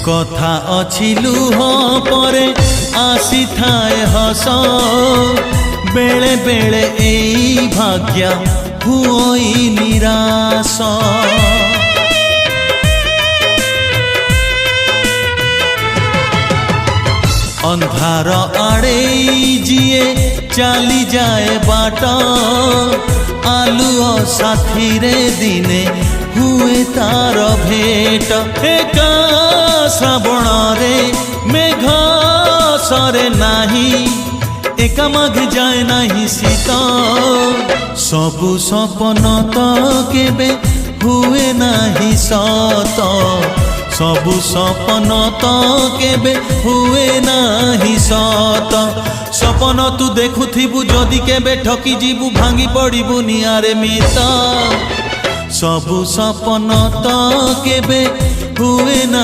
कथा अछि लुह परे आसी थाए हस बेले बेले एई भाग्य हुई निराश अंधार आड़े जिए चली जाए बाट आलुओ साथी रे दिने हुए तार भेट एका श्रावण रे मेघ सरे नाही एका माघ जाए नाही शीत सबु सपन तो केबे हुए नाही सत सबु सपन तो केबे हुए नाही सत सपन तू देखुथिबु जदि केबे ठकी जीबु भांगी पड़िबु निआरे मित सबु सपन तो केबे हुए ना